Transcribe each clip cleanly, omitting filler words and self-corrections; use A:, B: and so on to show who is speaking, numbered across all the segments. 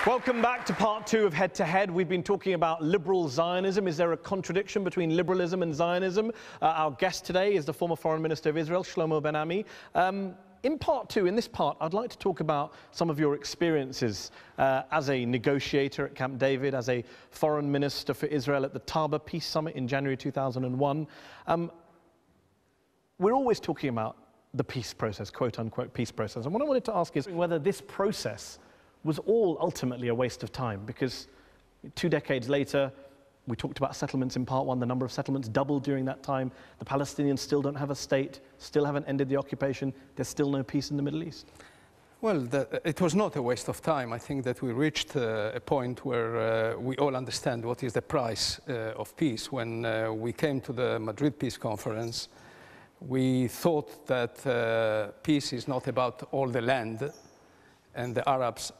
A: Welcome back to part two of Head to Head. We've been talking about liberal Zionism. Is there a contradiction between liberalism and Zionism? Our guest today is the former Foreign Minister of Israel, Shlomo Ben-Ami. In part two, in this part, I'd like to talk about some of your experiences as a negotiator at Camp David, as a foreign minister for Israel at the Taba Peace Summit in January 2001. We're always talking about the peace process, quote-unquote peace process. And what I wanted to ask is whether this process was all ultimately a waste of time, because 2 decades later, we talked about settlements in part one, the number of settlements doubled during that time. The Palestinians still don't have a state, still haven't ended the occupation. There's still no peace in the Middle East.
B: Well, it was not a waste of time. I think that we reached a point where we all understand what is the price of peace. When we came to the Madrid Peace Conference, we thought that peace is not about all the land, and the Arabs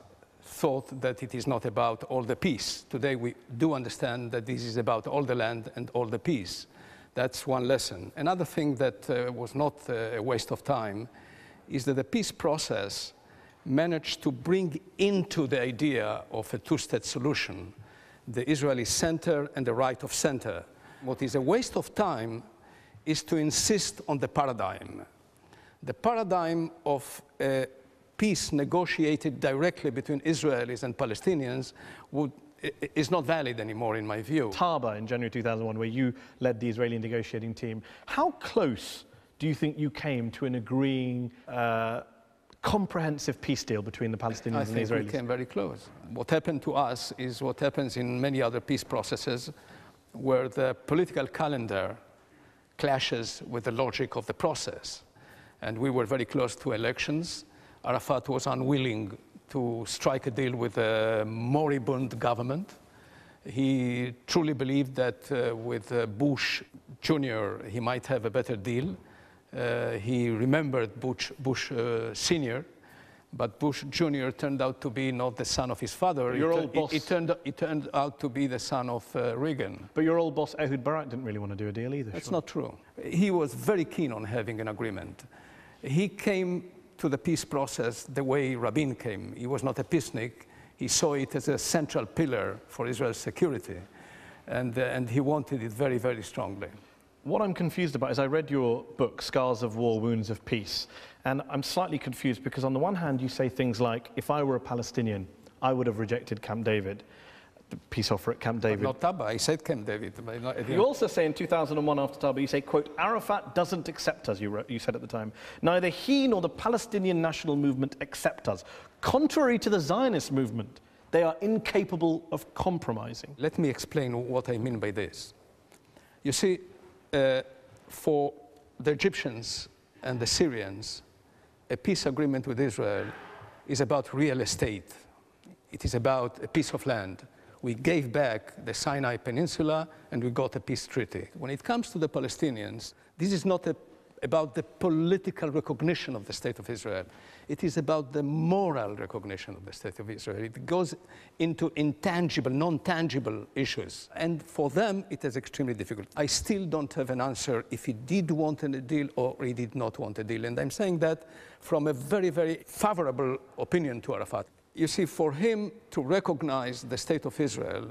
B: thought that it is not about all the peace. Today we do understand that this is about all the land and all the peace. That's one lesson. Another thing that was not a waste of time is that the peace process managed to bring into the idea of a two-state solution the Israeli center and the right of center. What is a waste of time is to insist on the paradigm. The paradigm of peace negotiated directly between Israelis and Palestinians is not valid anymore, in my view.
A: Taba in January 2001, where you led the Israeli negotiating team, how close do you think you came to an agreeing comprehensive peace deal between the Palestinians and the Israelis?
B: I think we came very close. What happened to us is what happens in many other peace processes, where the political calendar clashes with the logic of the process. And we were very close to elections. Arafat was unwilling to strike a deal with a moribund government. He truly believed that with Bush Jr. he might have a better deal. He remembered Bush Sr., but Bush Jr. turned out to be not the son of his father.
A: Your old boss.
B: It turned out to be the son of Reagan.
A: But your old boss, Ehud Barak, didn't really want to do a deal either.
B: That's not true. He was very keen on having an agreement. He came to the peace process the way Rabin came. He was not a peacenik. He saw it as a central pillar for Israel's security. And he wanted it very, very strongly.
A: What I'm confused about is I read your book, Scars of War, Wounds of Peace, and I'm slightly confused because on the one hand you say things like, if I were a Palestinian, I would have rejected Camp David, the peace offer at Camp David.
B: But not Taba, I said Camp David.
A: You also say in 2001 after Taba, you say, quote, Arafat doesn't accept us, you said at the time. Neither he nor the Palestinian national movement accept us. Contrary to the Zionist movement, they are incapable of compromising.
B: Let me explain what I mean by this. You see, for the Egyptians and the Syrians, a peace agreement with Israel is about real estate. It is about a piece of land. We gave back the Sinai Peninsula and we got a peace treaty. When it comes to the Palestinians, this is not about the political recognition of the State of Israel. It is about the moral recognition of the State of Israel. It goes into intangible, non-tangible issues. And for them, it is extremely difficult. I still don't have an answer if he did want a deal or he did not want a deal. And I'm saying that from a very, very favorable opinion to Arafat. You see, for him to recognize the State of Israel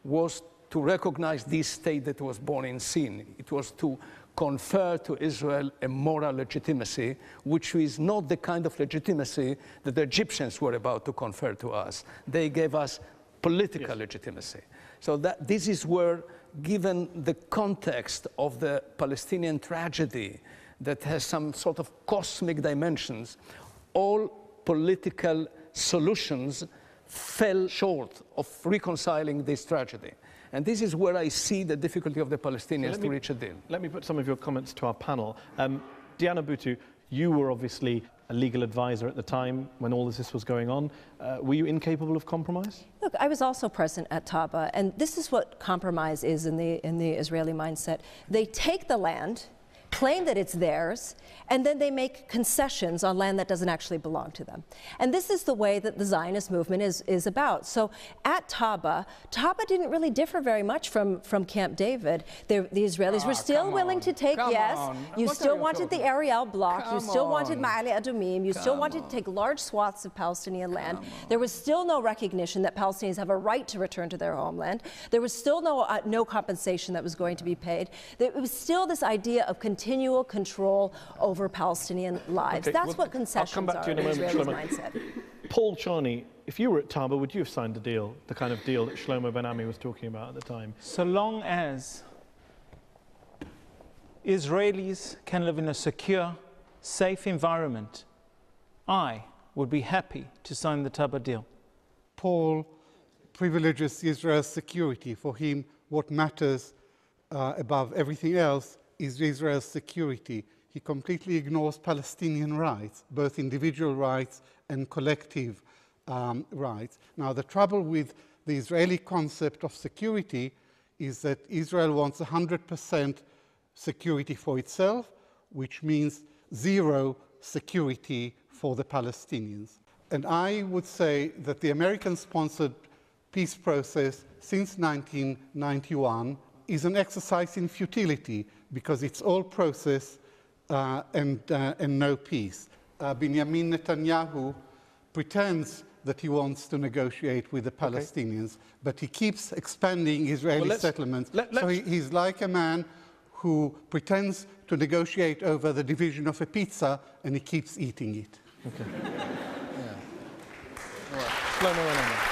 B: was to recognize this state that was born in sin. It was to confer to Israel a moral legitimacy, which is not the kind of legitimacy that the Egyptians were about to confer to us. They gave us political legitimacy. So that this is where, given the context of the Palestinian tragedy that has some sort of cosmic dimensions, all political solutions fell short of reconciling this tragedy. And this is where I see the difficulty of the Palestinians to reach a deal.
A: Let me put some of your comments to our panel. Diana Buttu, you were obviously a legal advisor at the time when all of this was going on. Were you incapable of compromise?
C: Look, I was also present at Taba, and this is what compromise is in the Israeli mindset. They take the land, claim that it's theirs, and then they make concessions on land that doesn't actually belong to them. And this is the way that the Zionist movement is about. So at Taba didn't really differ very much from Camp David. The Israelis were still willing to take, you still wanted the Ariel block, you still wanted Ma'ale Adumim, you still wanted to take large swaths of Palestinian land. There was still no recognition that Palestinians have a right to return to their homeland. There was still no compensation that was going to be paid. It was still this idea of continual control over Palestinian lives.
A: Okay,
C: That's what concessions are in Israel's mindset.
A: Paul Charney, if you were at Taba, would you have signed a deal, the kind of deal that Shlomo Ben-Ami was talking about at the time?
D: So long as Israelis can live in a secure, safe environment, I would be happy to sign the Taba deal.
E: Paul privileges Israel's security. For him, what matters above everything else is Israel's security. He completely ignores Palestinian rights, both individual rights and collective rights. Now, the trouble with the Israeli concept of security is that Israel wants 100% security for itself, which means zero security for the Palestinians. And I would say that the American-sponsored peace process since 1991 is an exercise in futility, because it's all process and no peace. Benjamin Netanyahu pretends that he wants to negotiate with the Palestinians, but he keeps expanding Israeli settlements. So he's like a man who pretends to negotiate over the division of a pizza, and he keeps eating it.
A: Okay. Shlomo Ben-Ami.